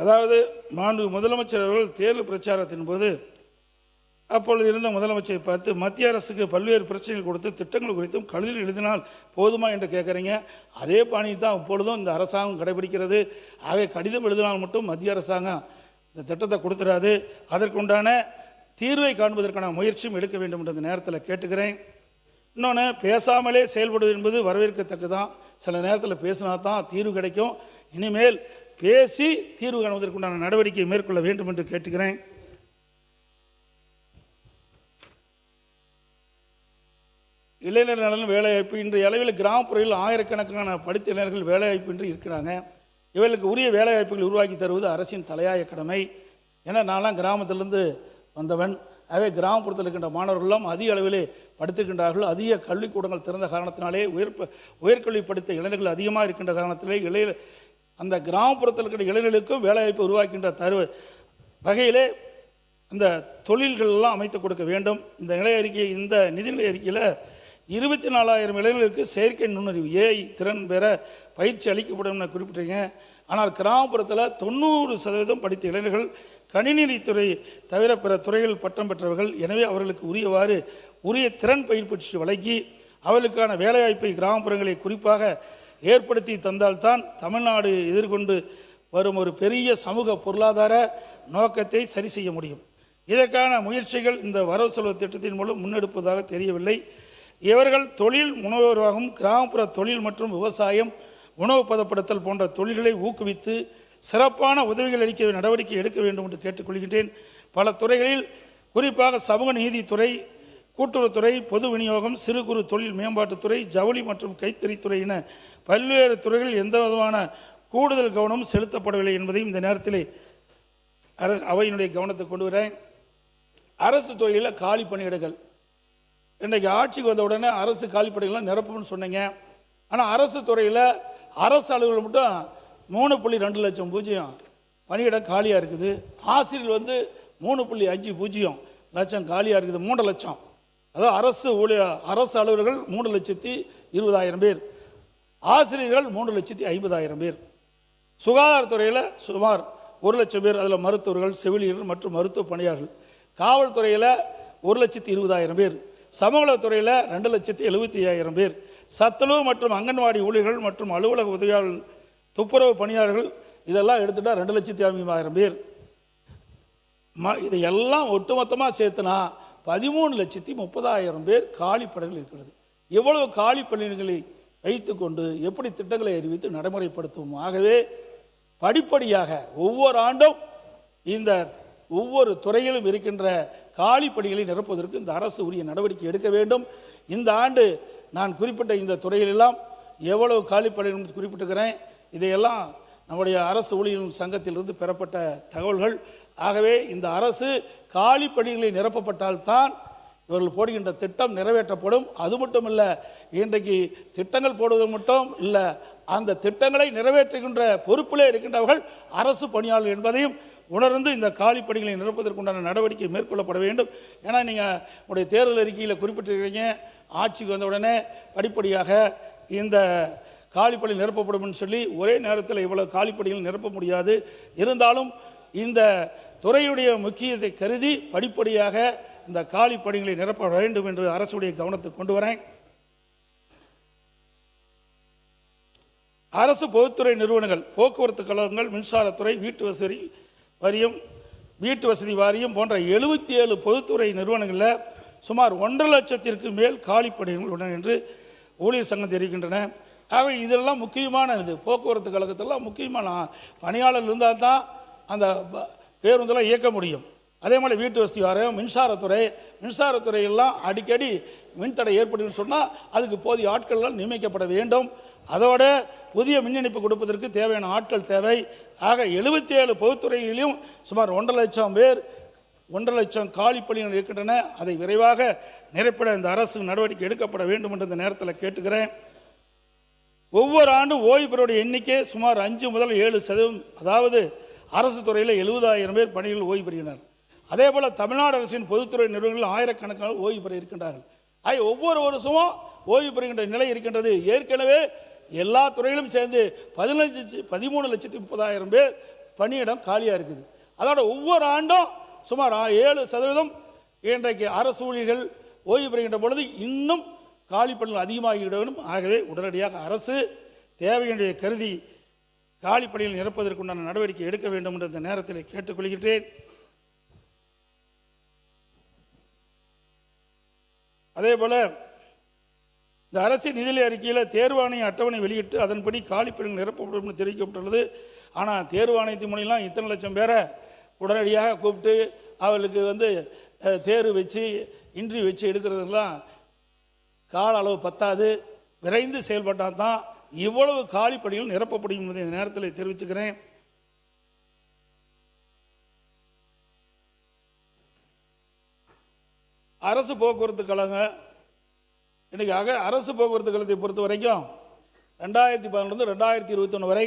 அதாவது மாண்பு முதலமைச்சர் அவர்கள் தேர்தல் பிரச்சாரத்தின் போது அப்பொழுது இருந்த முதலமைச்சரை பார்த்து மத்திய அரசுக்கு பல்வேறு பிரச்சனைகள் கொடுத்து திட்டங்கள் குறித்தும் கழுதில் எழுதினால் போதுமா என்று கேட்குறீங்க. அதே பாணி தான் இப்பொழுதும் இந்த அரசாங்கம் கடைபிடிக்கிறது. ஆகவே கடிதம் எழுதினால் மட்டும் மத்திய அரசாங்கம் இந்த திட்டத்தை கொடுத்துடாது, அதற்குண்டான தீர்வை காண்பதற்கான முயற்சியும் எடுக்க வேண்டும் என்ற நேரத்தில் கேட்டுக்கிறேன். இன்னொன்று, பேசாமலே செயல்படுவது என்பது வரவேற்கத்தக்கது தான். சில நேரத்தில் பேசினா தான் தீர்வு கிடைக்கும். இனிமேல் பேசி தீர்வு காணுவதற்குண்டான நடவடிக்கை மேற்கொள்ள வேண்டும் என்று கேட்டுக்கிறேன். இளைஞர் நலன் வேலைவாய்ப்பு இன்றைய அளவில் கிராமப்புறங்களில் ஆயிரக்கணக்கான படித்த இளைஞர்கள் வேலைவாய்ப்பின்றி இருக்கிறாங்க. இவர்களுக்கு உரிய வேலைவாய்ப்புகள் உருவாக்கி தருவது அரசின் தலையாய கடமை. ஏன்னா நான்லாம் கிராமத்திலிருந்து வந்தவன். ஆகவே கிராமப்புறத்தில் இருக்கின்ற மாணவர்களெல்லாம் அதிக அளவிலே படித்திருக்கின்றார்கள். அதிக கல்விக்கூடங்கள் திறந்த காரணத்தினாலே உயர்கல்வி படித்த இளைஞர்கள் அதிகமாக இருக்கின்ற காரணத்திலே அந்த கிராமப்புறத்தில் இருக்கின்ற இளைஞர்களுக்கும் வேலைவாய்ப்பு உருவாக்கின்ற வகையிலே இந்த தொழில்கள் எல்லாம் அமைத்து கொடுக்க வேண்டும். இந்த நிதிநிலை அறிக்கையில் 24,000 இளைஞர்களுக்கு செயற்கை நுண்ணறிவு ஏஐ திறன் பெற பயிற்சி அளிக்கப்படும் குறிப்பிட்டீங்க. ஆனால் கிராமப்புறத்தில் 90% படித்த இளைஞர்கள் கணினித்துறை தவிர பிற துறைகள் பட்டம் பெற்றவர்கள். எனவே அவர்களுக்கு உரிய திறன் பயிற்சி வழங்கி அவர்களுக்கான வேலைவாய்ப்பை கிராமப்புறங்களை குறிப்பாக ஏற்படுத்தி தந்தால்தான் தமிழ்நாடு எதிர்கொண்டு வரும் ஒரு பெரிய சமூக பொருளாதார நோக்கத்தை சரி செய்ய முடியும். இதற்கான முயற்சிகள் இந்த வரவு செலவு திட்டத்தின் மூலம் முன்னெடுப்பதாக தெரியவில்லை. இவர்கள் தொழில் முனைவோராகவும் கிராமப்புற தொழில் மற்றும் விவசாயம், உணவு பதப்படுத்தல் போன்ற தொழில்களை ஊக்குவித்து சிறப்பான உதவிகள் அளிக்க நடவடிக்கை எடுக்க வேண்டும் என்று கேட்டுக்கொள்கின்றேன். பல துறைகளில் குறிப்பாக சமூக நீதித்துறை, கூட்டுறவுத்துறை, பொது விநியோகம், சிறு குறு தொழில் மேம்பாட்டுத்துறை, ஜவுளி மற்றும் கைத்தறித்துறை என பல்வேறு துறைகளில் எந்த விதமான கூடுதல் கவனம் செலுத்தப்படவில்லை என்பதையும் இந்த நேரத்தில் அவையினுடைய கவனத்தை கொண்டு வரேன். அரசு துறையில் காலி பணியிடங்கள் இன்றைக்கு ஆட்சிக்கு வந்த உடனே அரசு காலி பணியிடங்கள்லாம் நிரப்பும்னு சொன்னீங்க. ஆனால் அரசு துறையில் அரசு அலுவலர்கள் மட்டும் 3.2 லட்சம் பணியிடம் காலியாக இருக்குது. ஆசிரியர்கள் 3.50 லட்சம் காலியாக இருக்குது. 3 லட்சம், அதாவது அரசு அலுவலர்கள் 3,20,000 பேர், ஆசிரியர்கள் 3,50,000 பேர். சுகாதாரத்துறையில் சுமார் 1 லட்சம் பேர், அதில் மருத்துவர்கள், செவிலியர்கள் மற்றும் மருத்துவ பணியாளர்கள். காவல்துறையில் 1,20,000 பேர், சமூகத்துறையில் 2,75,000 பேர், சத்துணவு மற்றும் அங்கன்வாடி ஊழியர்கள் மற்றும் அலுவலக உதவியாளர்கள், துப்புரவு பணியாளர்கள் இதெல்லாம் எடுத்துட்டால் 2,50,000 பேர். இதையெல்லாம் ஒட்டுமொத்தமாக சேர்த்துனா 13,30,000 பேர் காலி பணிகள் இருக்கிறது. எவ்வளவு காலி பணிகளை வைத்துக்கொண்டு எப்படி திட்டங்களை அறிவித்து நடைமுறைப்படுத்தும். ஆகவே படிப்படியாக ஒவ்வொரு ஆண்டும் இந்த ஒவ்வொரு துறையிலும் இருக்கின்ற காலி பணிகளை நிரப்புவதற்கு இந்த அரசு உரிய நடவடிக்கை எடுக்க வேண்டும். இந்த ஆண்டு நான் குறிப்பிட்ட இந்த துறையிலெல்லாம் எவ்வளவு காலி பணிகள் குறிப்பிட்டிருக்கிறேன். இதையெல்லாம் நம்முடைய அரசு ஊழியர்கள் சங்கத்திலிருந்து பெறப்பட்ட தகவல்கள். ஆகவே இந்த அரசு காலி பணிகளை நிரப்பப்பட்டால்தான் இவர்கள் போடுகின்ற திட்டம் நிறைவேற்றப்படும். அது மட்டும் இல்லை, இன்றைக்கு திட்டங்கள் போடுவது மட்டும் இல்லை, அந்த திட்டங்களை நிறைவேற்றுகின்ற பொறுப்பிலே இருக்கின்றவர்கள் அரசு பணியாளர்கள் என்பதையும் உணர்ந்து இந்த காலி பணிகளை நிரப்புவதற்குண்டான நடவடிக்கை மேற்கொள்ளப்பட வேண்டும். ஏன்னா நீங்கள் உடைய தேர்தல் அறிக்கையில் குறிப்பிட்டிருக்கிறீங்க, ஆட்சிக்கு வந்த உடனே படிப்படியாக இந்த காலிப்பணி நிரப்பப்படும் சொல்லி ஒரே நேரத்தில் இவ்வளவு காலிப்பணிகள் நிரப்ப முடியாது. இருந்தாலும் இந்த துறையுடைய முக்கியத்தை கருதி படிப்படியாக இந்த காலி பணிகளை நிரப்ப வேண்டும் என்று அரசுடைய கவனத்தை கொண்டு வரேன். அரசு பொதுத்துறை நிறுவனங்கள், போக்குவரத்து கழகங்கள், மின்சாரத்துறை, வீட்டு வசதி வாரியம் போன்ற 77 பொதுத்துறை நிறுவனங்களில் சுமார் 1.5 லட்சத்திற்கு மேல் காலி பணிகள் உள்ளன என்று ஊழியர் சங்கம் தெரிவிக்கின்றன. ஆகவே இதெல்லாம் முக்கியமானது. போக்குவரத்து கழகத்தெல்லாம் முக்கியமான பணியாளர் இருந்தால் தான் அந்த பேருந்தெல்லாம் இயக்க முடியும். அதே மாதிரி வீட்டு வசதி வாரியம், மின்சாரத்துறையெல்லாம் அடிக்கடி மின்தடை ஏற்படுன்னு சொன்னால் அதுக்கு போதிய ஆட்கள்லாம் நியமிக்கப்பட வேண்டும். அதோட புதிய மின் இணைப்பு கொடுப்பதற்கு தேவையான ஆட்கள் தேவை. ஆக 77 பொதுத்துறையிலும் சுமார் 1.5 லட்சம் காலி பணிகள் இருக்கின்றன. அதை விரைவாக நிரப்பிட இந்த அரசு நடவடிக்கை எடுக்கப்பட வேண்டும் என்று இந்த நேரத்தில் கேட்டுக்கிறேன். ஒவ்வொரு ஆண்டும் ஓய்வு பெறுவோருடைய எண்ணிக்கை சுமார் 5 முதல் 7%. அதாவது அரசு துறையில் 70,000 பேர் பணிகள் ஓய்வு பெறுகின்றனர். அதே போல் தமிழ்நாடு அரசின் பொதுத்துறை நிறுவனங்கள் ஆயிரக்கணக்கான ஓய்வு பெற இருக்கின்றார்கள். ஒவ்வொரு வருஷமும் ஓய்வு பெறுகின்ற நிலை இருக்கின்றது. ஏற்கனவே எல்லா துறையிலும் சேர்ந்து 13,30,000 பேர் பணியிடம் காலியாக இருக்குது. அதோட ஒவ்வொரு ஆண்டும் சுமார் 7% இன்றைக்கு அரசு ஊழியர்கள் ஓய்வு பெறுகின்ற பொழுது இன்னும் காலி பணிகள் அதிகமாகிவிட வேண்டும். ஆகவே உடனடியாக அரசு தேவையினை கருதி காலி பணிகள் நிரப்பதற்குண்டான நடவடிக்கை எடுக்க வேண்டும் என்று இந்த நேரத்தில் கேட்டுக்கொள்கின்றேன். அதே போல இந்த அரசின் நிதிநிலை அறிக்கையில் தேர்வாணைய அட்டவணை வெளியிட்டு அதன்படி காலி பணிகள் நிரப்பப்படும் என்று தெரிவிக்கப்பட்டுள்ளது. ஆனால் தேர்வாணையத்தின் மூலம் இத்தனை லட்சம் பேரை உடனடியாக கூப்பிட்டு அவர்களுக்கு தேர்வு வச்சு இன்டர்வியூ வச்சு எடுக்கிறதுலாம் கால அளவு பத்தாது. விரைந்து செயல்பட்டால் தான் இவ்வளவு காலி பணிகள் நிரப்பப்படும் என்பதை இந்த நேரத்தில் தெரிவிச்சுக்கிறேன். அரசு போக்குவரத்து கழகம் இன்றைக்கி அரசு போக்குவரத்து கழகத்தை பொறுத்த வரைக்கும் 2014 2021 வரை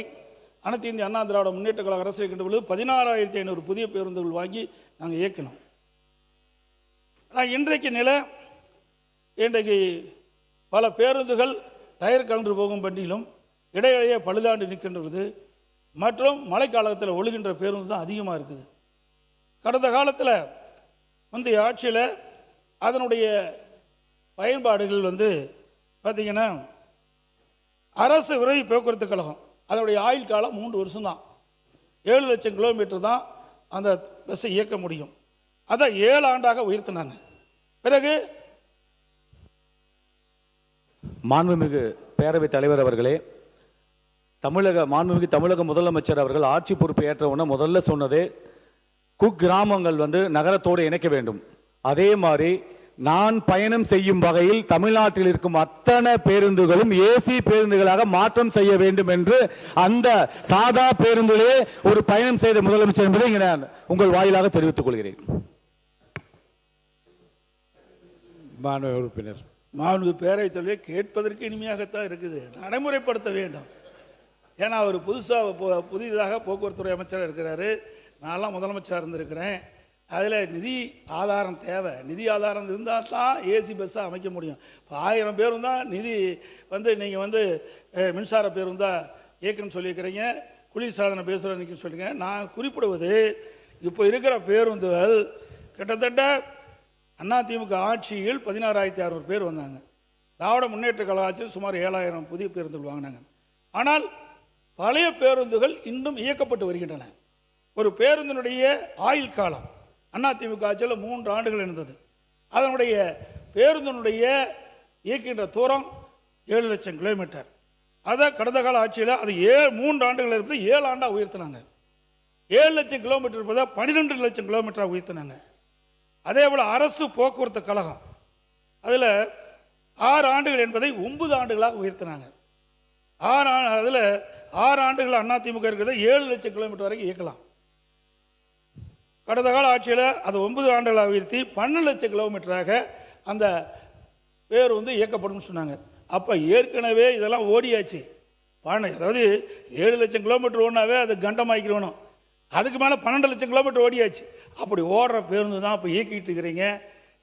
அனைத்து இந்திய அண்ணா திராவிட முன்னேற்ற கழக அரசு இருக்கின்ற பொழுது 16,500 புதிய பேருந்துகள் வாங்கி நாங்கள் இயக்கணும். ஆனால் இன்றைக்கு நிலை இன்றைக்கு பல பேருந்துகள் டயர் கலன்று போகும் பண்டிலும் இடையிடையே பழுதாண்டு நிற்கின்றது மற்றும் மழைக்காலத்தில் ஒழுகின்ற பேருந்து தான் அதிகமாக இருக்குது. கடந்த காலத்தில் முந்தைய ஆட்சியில் அதனுடைய பயன்பாடுகள் பார்த்திங்கன்னா அரசு விரைவு போக்குவரத்து கழகம் அதனுடைய ஆயுள் காலம் 3 வருஷம் தான். 7 லட்சம் கிலோமீட்டர் தான் அந்த பஸ்ஸை இயக்க முடியும். அதை 7 ஆண்டாக உயர்த்தினாங்க. பிறகு மாண்புமிகு பேரவைத் தலைவர் அவர்களே, மாண்புமிகு தமிழக முதலமைச்சர் அவர்கள் ஆட்சி பொறுப்பு ஏற்ற உடனே முதல்ல சொன்னதே குக்கிராமங்கள் நகரத்தோடு இணைக்க வேண்டும். அதே மாதிரி நான் பயணம் செய்யும் வகையில் தமிழ்நாட்டில் இருக்கும் அத்தனை பேருந்துகளும் ஏசி பேருந்துகளாக மாற்றம் செய்ய வேண்டும் என்று அந்த சாதா பேருந்துகளே ஒரு பயணம் செய்த முதலமைச்சர் என்பதை நான் உங்கள் வாயிலாக தெரிவித்துக் கொள்கிறேன். மாண்புமிகு உறுப்பினர். மாண்புமிகு பேரவைத் தலைவர் கேட்பதற்கு இனிமையாகத்தான் இருக்குது, நடைமுறைப்படுத்த வேண்டும். ஏன்னா அவர் புதிதாக போக்குவரத்துறை அமைச்சராக இருக்கிறாரு. நான்லாம் முதலமைச்சராக இருந்திருக்கிறேன். அதில் நிதி ஆதாரம் தேவை. நிதி ஆதாரம் இருந்தால் தான் ஏசி பஸ்ஸாக அமைக்க முடியும். இப்போ 1000 பேரும் தான் நிதி நீங்கள் மின்சார பேருந்தாக இயக்கணும்னு சொல்லியிருக்கிறீங்க, குளிர்சாதன பேசுகிறேன்னு சொல்லிங்க. நான் குறிப்பிடுவது இப்போ இருக்கிற பேருந்துகள் கிட்டத்தட்ட அதிமுக ஆட்சியில் 16,600 பேர் வந்தாங்க. திராவிட முன்னேற்ற கழக ஆட்சியில் சுமார் 7,000 புதிய பேருந்துகள் வாங்கினாங்க. ஆனால் பழைய பேருந்துகள் இன்னும் இயக்கப்பட்டு வருகின்றன. ஒரு பேருந்தினுடைய ஆயுள் காலம் அதிமுக ஆட்சியில் 3 ஆண்டுகள் இருந்தது. அதனுடைய பேருந்தினுடைய இயக்கின்ற தூரம் 7 லட்சம் கிலோமீட்டர். அதை கடந்த கால ஆட்சியில் அது 3 ஆண்டுகள் இருப்பது 7 ஆண்டாக உயர்த்தினாங்க. 7 லட்சம் கிலோமீட்டர் இருப்பதை 12 லட்சம் கிலோமீட்டராக உயர்த்தினாங்க. அதே போல் அரசு போக்குவரத்து கழகம் அதில் 6 ஆண்டுகள் என்பதை 9 ஆண்டுகளாக உயர்த்தினாங்க. அதில் 6 ஆண்டுகள் அதிமுக இருக்கிறத 7 லட்சம் கிலோமீட்டர் வரைக்கும் இயக்கலாம். கடந்த கால ஆட்சியில் அது 9 ஆண்டுகளாக உயர்த்தி 12 லட்சம் கிலோமீட்டராக அந்த பேருந்து இயக்கப்படும் சொன்னாங்க. அப்போ ஏற்கனவே இதெல்லாம் ஓடியாச்சு. அதாவது 7 லட்சம் கிலோமீட்டர் ஓடினாவே அது கண்டமாக்கிடணும். அதுக்கு மேலே 12 லட்சம் கிலோமீட்டர் ஓடியாச்சு. அப்படி ஓடுற பேருந்து தான் இப்போ இயக்கிட்டு இருக்கிறீங்க.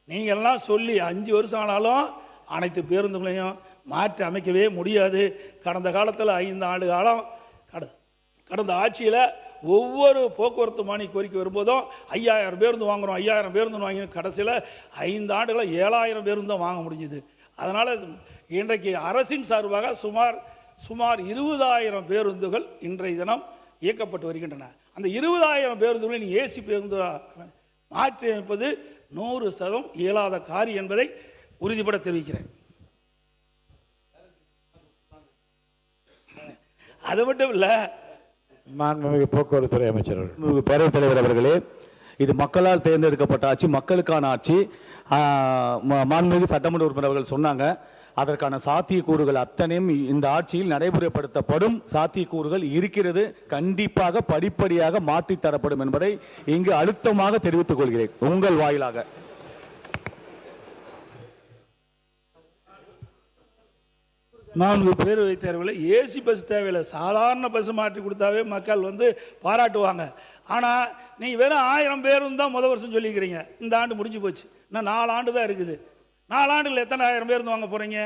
நீங்கள்லாம் சொல்லி 5 வருஷம் ஆனாலும் அனைத்து பேருந்துகளையும் மாற்றி அமைக்கவே முடியாது. கடந்த காலத்தில் 5 ஆண்டு காலம் கடந்த ஆட்சியில் ஒவ்வொரு போக்குவரத்து மானிய கோரிக்கை வரும்போதும் 5000 பேருந்து வாங்குகிறோம், 5000 பேருந்து வாங்கி கடைசியில் 5 ஆண்டுகளில் 7000 பேருந்து தான் வாங்க முடிஞ்சுது. அதனால் இன்றைக்கு அரசின் சார்பாக சுமார் 20,000 பேருந்துகள் இன்றைய தினம் இயக்கப்பட்டு வருகின்றன. அந்த 20,000 பேருந்துகளை நீ ஏசி பேருந்து மாற்றி அமைப்பது 100% இயலாத காரியம் என்பதை உறுதிபட தெரிவிக்கிறேன். அது மட்டும் இல்லை, மாண்புமிகு போக்குவரத்துறை அமைச்சர் பேரவைத் தலைவர் அவர்களே, இது மக்களால் தேர்ந்தெடுக்கப்பட்ட ஆட்சி, மக்களுக்கான ஆட்சி. மாண்புமிகு சட்டமன்ற உறுப்பினர் அவர்கள் சொன்னாங்க, அதற்கான சாத்தியக்கூறுகள் அத்தனையும் இந்த ஆட்சியில் நடைமுறைப்படுத்தப்படும் சாத்தியக்கூறுகள் இருக்கிறது. கண்டிப்பாக படிப்படியாக மாற்றித் தரப்படும் என்பதை இங்கு அழுத்தமாக தெரிவித்துக் கொள்கிறேன் உங்கள் வாயிலாக. நான்கு பேர் தேர்வில் ஏசி பஸ் தேவையில்லை, சாதாரண பஸ் மாற்றி கொடுத்தாவே மக்கள் பாராட்டுவாங்க. ஆனால் நீங்கள் வெறும் 1000 பேரும் தான் முதல் வருஷம் சொல்லிக்கிறீங்க. இந்த ஆண்டு முடிஞ்சு போச்சு, இன்னும் 4 ஆண்டு தான் இருக்குது. 4 ஆண்டுகள் எத்தனை 1000 பேருந்து வாங்க போகிறீங்க?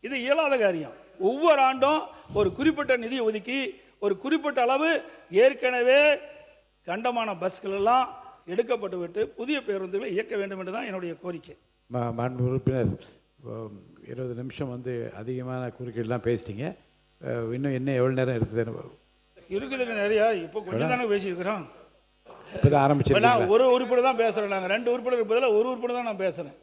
இது இயலாத காரியம். ஒவ்வொரு ஆண்டும் ஒரு குறிப்பிட்ட நிதியை ஒதுக்கி ஒரு குறிப்பிட்ட அளவு ஏற்கனவே கண்டமான பஸ்கள் எல்லாம் எடுக்கப்பட்டு விட்டு புதிய பேருந்துகளை இயக்க வேண்டும் என்று தான் என்னுடைய கோரிக்கை. மாண்பு உறுப்பினர் 20 நிமிஷம் அதிகமான குறுக்கீடுலாம் பேசிட்டீங்க. இன்னும் என்ன எவ்வளோ நேரம் இருக்குதுங்க நிறையா. இப்போ கொஞ்சம் தானே பேசியிருக்கிறோம். இப்போ தான் ஆரம்பிச்சிருக்கேன். ஒரு உறுப்பினர் தான் பேசுகிறேன். நாங்கள் 2 உறுப்பினர் இருப்பதில் ஒரு உறுப்பினர் தான் நான் பேசுகிறேன்.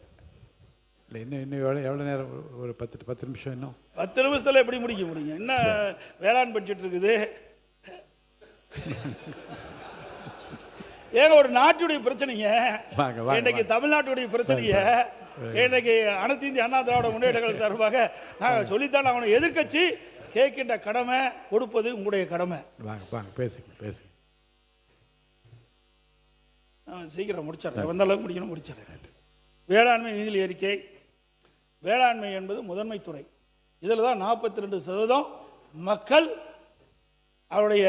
இல்லை இன்னும் எவ்வளோ நேரம்? ஒரு 10 நிமிஷம். இன்னும் 10 நிமிஷத்தில் எப்படி முடிக்க முடியும்? என்ன வேளாண் பட்ஜெட் இருக்குது ஏங்க? ஒரு நாட்டுடைய பிரச்சனைங்க இன்னைக்கு, தமிழ்நாட்டுடைய பிரச்சனைய இன்னைக்கு அனைத்து இந்திய அண்ணா திராவிட முன்னேற்ற கழக சார்பாக நாங்கள் சொல்லித்தான் அவனை எதிர்க்கட்சி கேட்கின்ற கடமை கொடுப்பது உங்களுடைய கடமை. பேசுங்க. சீக்கிரம் முடிச்சிடறேன், வந்த அளவுக்கு முடிக்கணும், முடிச்சிடறேன். வேளாண்மை நிதி அறிக்கை. வேளாண்மை என்பது முதன்மை துறை. இதில் தான் 42% மக்கள் அவருடைய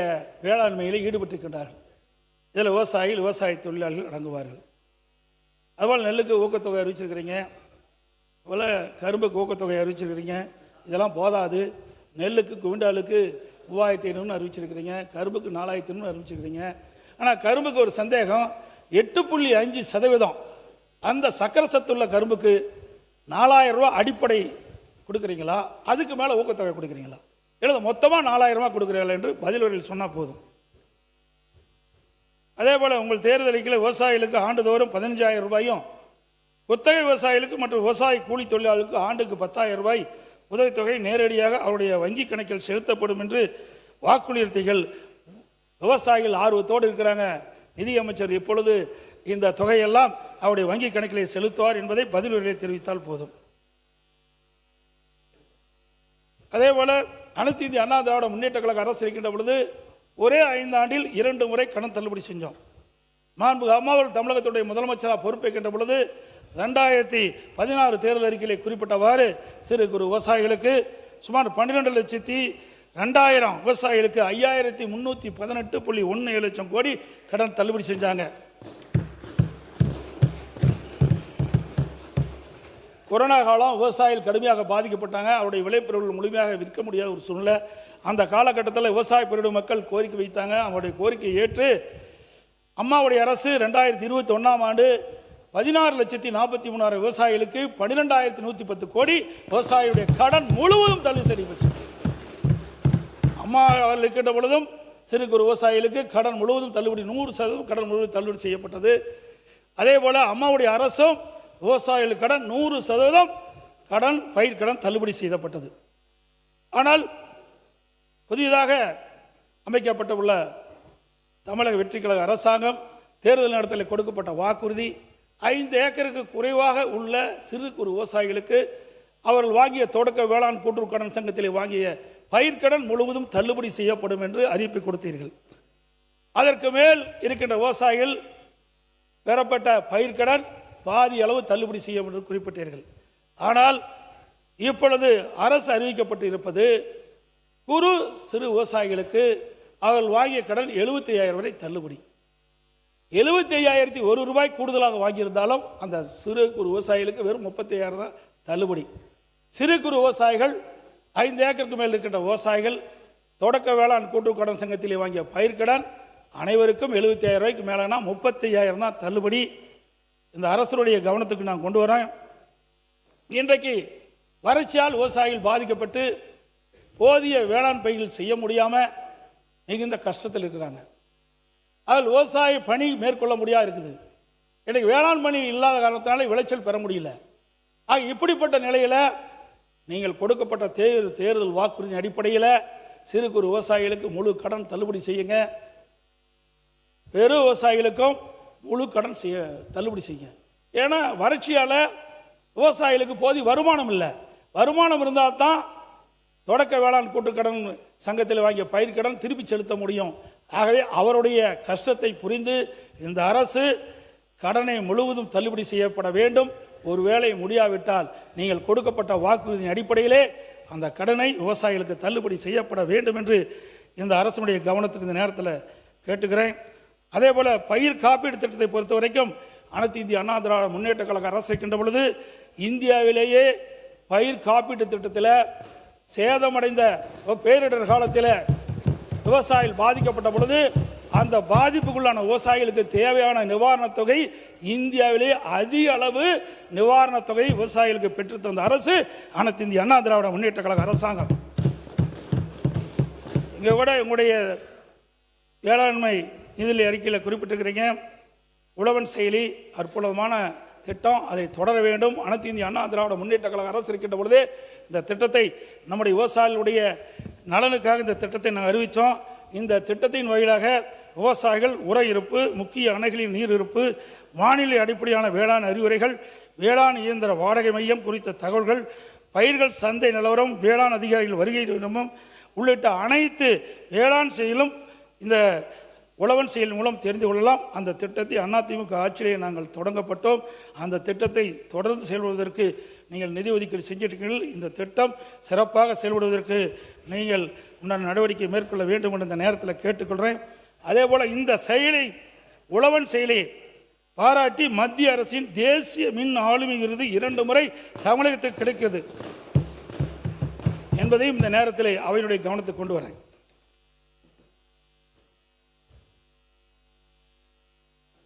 வேளாண்மையில் ஈடுபட்டிருக்கின்றார்கள். இதில் விவசாயிகள், விவசாய தொழிலாளர்கள் அடங்குவார்கள். அதுபோல் நெல்லுக்கு ஊக்கத்தொகை அறிவிச்சிருக்கிறீங்க, அதுபோல் கரும்புக்கு ஊக்கத்தொகை அறிவிச்சிருக்கிறீங்க. இதெல்லாம் போதாது. நெல்லுக்கு குவிண்டாலுக்கு 3500 அறிவிச்சிருக்கிறீங்க, கரும்புக்கு 4500 அறிவிச்சிருக்கிறீங்க. ஆனால் கரும்புக்கு ஒரு சந்தேகம். 8.5% அந்த சக்கரை சத்துள்ள கரும்புக்கு 4000 ரூபா அடிப்படை கொடுக்குறீங்களா, அதுக்கு மேலே ஊக்கத்தொகை கொடுக்குறீங்களா, இல்லை மொத்தமாக 4000 ரூபா கொடுக்குறீங்களா என்று பதில் வரையில் சொன்னால் போதும். அதே போல் உங்கள் தேர்தல் அறிக்கையில் விவசாயிகளுக்கு ஆண்டுதோறும் 15,000 ரூபாயும், குத்தகை விவசாயிகளுக்கு மற்றும் விவசாய கூலி தொழிலாளர்களுக்கு ஆண்டுக்கு 10,000 ரூபாய் உதவித்தொகை நேரடியாக அவருடைய வங்கி கணக்கில் செலுத்தப்படும் என்று வாக்குறுதிகள். விவசாயிகள் ஆர்வத்தோடு இருக்கிறாங்க. நிதியமைச்சர் இப்பொழுது இந்த தொகையெல்லாம் அவருடைய வங்கி கணக்கிலே செலுத்துவார் என்பதை பதில் வரையில் தெரிவித்தால் போதும். அதே போல அனைத்து இந்திய அண்ணா திராவிட முன்னேற்ற கழக அரசு இருக்கின்ற பொழுது ஒரே 5 ஆண்டில் 2 முறை கடன் தள்ளுபடி செஞ்சோம். மாண்புமிகு அம்மா அவர்கள் தமிழகத்துடைய முதலமைச்சராக பொறுப்பேற்கின்ற பொழுது 2016 தேர்தல் அறிக்கையிலே குறிப்பிட்டவாறு சிறு குறு விவசாயிகளுக்கு சுமார் 12,02,000 விவசாயிகளுக்கு 5,318.17 லட்சம் கோடி கடன் தள்ளுபடி செஞ்சாங்க. கொரோனா காலம் விவசாயிகள் கடுமையாக பாதிக்கப்பட்டாங்க. அவருடைய விளைபொருட்கள் முழுமையாக விற்க முடியாத ஒரு சூழ்நிலை. அந்த காலகட்டத்தில் விவசாய பெருடைய மக்கள் கோரிக்கை வைத்தாங்க. அவருடைய கோரிக்கையை ஏற்று அம்மாவுடைய அரசு 2021ஆம் ஆண்டு 16,43,000 விவசாயிகளுக்கு 12,110 கோடி விவசாயியுடைய கடன் முழுவதும் தள்ளுபடி செய்யப்பட்டது. அம்மா அவர்கள் இருக்கின்ற பொழுதும் சிறு குறு விவசாயிகளுக்கு கடன் முழுவதும் தள்ளுபடி 100% கடன் முழுவதும் தள்ளுபடி செய்யப்பட்டது. அதே போல அம்மாவுடைய அரசும் விவசாயிகளுக்கு கடன் 100% கடன் பயிர் கடன் தள்ளுபடி செய்யப்பட்டது. ஆனால் புதிதாக அமைக்கப்பட்டுள்ள தமிழக வெற்றி கழக அரசாங்கம் தேர்தல் நேரத்தில் கொடுக்கப்பட்ட வாக்குறுதி 5 ஏக்கருக்கு குறைவாக உள்ள சிறு குறு விவசாயிகளுக்கு அவர்கள் வாங்கிய தொடக்க வேளாண் கூட்டுறவு கடன் சங்கத்திலே வாங்கிய பயிர்க்கடன் முழுவதும் தள்ளுபடி செய்யப்படும் என்று அறிவிப்பு கொடுத்தீர்கள். அதற்கு மேல் இருக்கின்ற விவசாயிகள் பெறப்பட்ட பயிர்க்கடன் பாதி அளவு தள்ளுபடி செய்யும் என்று குறிப்பிட்டீர்கள். ஆனால் இப்பொழுது அரசு அறிவிக்கப்பட்டு இருப்பது குறு சிறு விவசாயிகளுக்கு அவர்கள் வாங்கிய கடன் 75,000 வரை தள்ளுபடி. 75,001 ரூபாய் கூடுதலாக வாங்கியிருந்தாலும் அந்த சிறு குறு விவசாயிகளுக்கு வெறும் 35,000 தான் தள்ளுபடி. சிறு குறு விவசாயிகள் 5 ஏக்கருக்கு மேல் இருக்கின்ற விவசாயிகள் தொடக்க வேளாண் கூட்டுறவு கடன் சங்கத்திலே வாங்கிய பயிர்க்கடன் அனைவருக்கும் 75,000 ரூபாய்க்கு மேலேனா 35,000 தான் தள்ளுபடி. இந்த அரசுடைய கவனத்துக்கு நான் கொண்டு வரேன். இன்றைக்கு வறட்சியால் விவசாயிகள் பாதிக்கப்பட்டு போதிய வேளாண் பயிர்கள் செய்ய முடியாமல் மிகுந்த கஷ்டத்தில் இருக்கிறாங்க. அதில் விவசாய பணி மேற்கொள்ள முடியாது இருக்குது. இன்றைக்கு வேளாண் பணி இல்லாத காரணத்தினால விளைச்சல் பெற முடியல. இப்படிப்பட்ட நிலையில் நீங்கள் கொடுக்கப்பட்ட தேர்தல் வாக்குறுதி அடிப்படையில் சிறு குறு விவசாயிகளுக்கு முழு கடன் தள்ளுபடி செய்யுங்க. பெரு விவசாயிகளுக்கும் முழு கடன் தள்ளுபடி செய்யுங்க. ஏன்னா வறட்சியால் விவசாயிகளுக்கு போதிய வருமானம் இல்லை. வருமானம் இருந்தால் தான் தொடக்க வேளாண் கூட்டுக்கடன் சங்கத்தில் வாங்கிய பயிர்க்கடன் திருப்பி செலுத்த முடியும். ஆகவே அவருடைய கஷ்டத்தை புரிந்து இந்த அரசு கடனை முழுவதும் தள்ளுபடி செய்யப்பட வேண்டும். ஒருவேளை முடியாவிட்டால் நீங்கள் கொடுக்கப்பட்ட வாக்குறுதியின் அடிப்படையிலே அந்த கடனை விவசாயிகளுக்கு தள்ளுபடி செய்யப்பட வேண்டும் என்று இந்த அரசுடைய கவனத்துக்கு இந்த நேரத்தில் கேட்டுக்கிறேன். அதே போல பயிர் காப்பீடு திட்டத்தை பொறுத்த வரைக்கும் அனைத்து இந்திய அண்ணா திராவிட முன்னேற்ற கழக அரசு இருக்கின்ற பொழுது இந்தியாவிலேயே பயிர் காப்பீட்டு திட்டத்தில் சேதமடைந்த பேரிடர் காலத்தில் விவசாயிகள் பாதிக்கப்பட்ட பொழுது அந்த பாதிப்புக்குள்ளான விவசாயிகளுக்கு தேவையான நிவாரணத் தொகை இந்தியாவிலே அதிக அளவு நிவாரணத் தொகை விவசாயிகளுக்கு பெற்றுத்தந்த அரசு அனைத்து இந்திய அண்ணா திராவிட முன்னேற்ற கழக அரசாங்கம். இங்கே கூட உங்களுடைய வேளாண்மை நிதி அறிக்கையில் குறிப்பிட்டிருக்கிறீங்க, உழவன் செயலி அற்புதமான திட்டம், அதை தொடர வேண்டும். அனைத்து இந்திய அண்ணா திராவிட முன்னேற்ற கழக அரசு இருக்கின்ற பொழுது இந்த திட்டத்தை நம்முடைய விவசாயிகளுடைய நலனுக்காக இந்த திட்டத்தை நாங்கள் அறிவித்தோம். இந்த திட்டத்தின் வழியாக விவசாயிகள் உர இருப்பு, முக்கிய அணைகளின் நீர் இருப்பு, வானிலை அடிப்படையான வேளாண் அறிவுரைகள், வேளாண் இயந்திர வாடகை மையம் குறித்த தகவல்கள், பயிர்கள் சந்தை நிலவரம், வேளாண் அதிகாரிகள் வருகை தினமும் உள்ளிட்ட அனைத்து வேளாண் செயலும் இந்த உழவன் செயல் மூலம் தெரிந்து கொள்ளலாம். அந்த திட்டத்தை அதிமுக ஆட்சியிலே நாங்கள் தொடங்கப்பட்டோம். அந்த திட்டத்தை தொடர்ந்து செயல்படுவதற்கு நீங்கள் நிதி ஒதுக்கீடு செஞ்சிருக்கீர்கள். இந்த திட்டம் சிறப்பாக செயல்படுவதற்கு நீங்கள் உண்டான நடவடிக்கை மேற்கொள்ள வேண்டும் என்று இந்த நேரத்தில் கேட்டுக்கொள்கிறேன். அதே போல் இந்த செயலை, உழவன் செயலை பாராட்டி மத்திய அரசின் தேசிய மின் ஆளுமை விருது 2 முறை தமிழகத்துக்கு கிடைக்கிறது என்பதையும் இந்த நேரத்தில் அவையினுடைய கவனத்துக்கு கொண்டு வரேன்.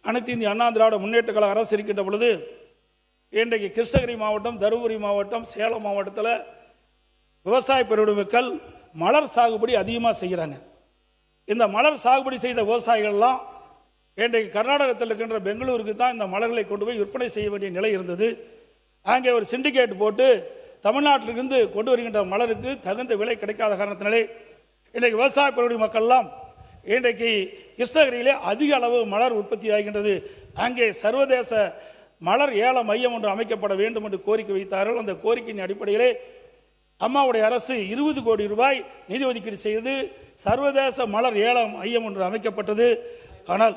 அனைத்து இந்திய அண்ணா திராவிட முன்னேற்ற கழக அரசு இருக்கின்ற பொழுது இன்றைக்கு கிருஷ்ணகிரி மாவட்டம், தருமபுரி மாவட்டம், சேலம் மாவட்டத்தில் விவசாய பெருவுடைமைகள் மலர் சாகுபடி அதிகமாக செய்கிறாங்க. இந்த மலர் சாகுபடி செய்த விவசாயிகள்லாம் இன்றைக்கு கர்நாடகத்தில் இருக்கின்ற பெங்களூருக்கு தான் இந்த மலர்களை கொண்டு போய் விற்பனை செய்ய வேண்டிய நிலை இருந்தது. அங்கே ஒரு சிண்டிகேட் போட்டு தமிழ்நாட்டிலிருந்து கொண்டு வருகின்ற மலருக்கு தகுந்த விலை கிடைக்காத காரணத்தினாலே இன்றைக்கு விவசாய பெருவுடை மக்கள்லாம் இன்றைக்கு கிருஷ்ணகிரியிலே அதிக அளவு மலர் உற்பத்தி ஆகின்றது. அங்கே சர்வதேச மலர் ஏல மையம் ஒன்று அமைக்கப்பட வேண்டும் என்று கோரிக்கை வைத்தார்கள். அந்த கோரிக்கையின் அடிப்படையிலே அம்மாவுடைய அரசு 20 கோடி ரூபாய் நிதி ஒதுக்கீடு செய்து சர்வதேச மலர் ஏல மையம் ஒன்று அமைக்கப்பட்டது. ஆனால்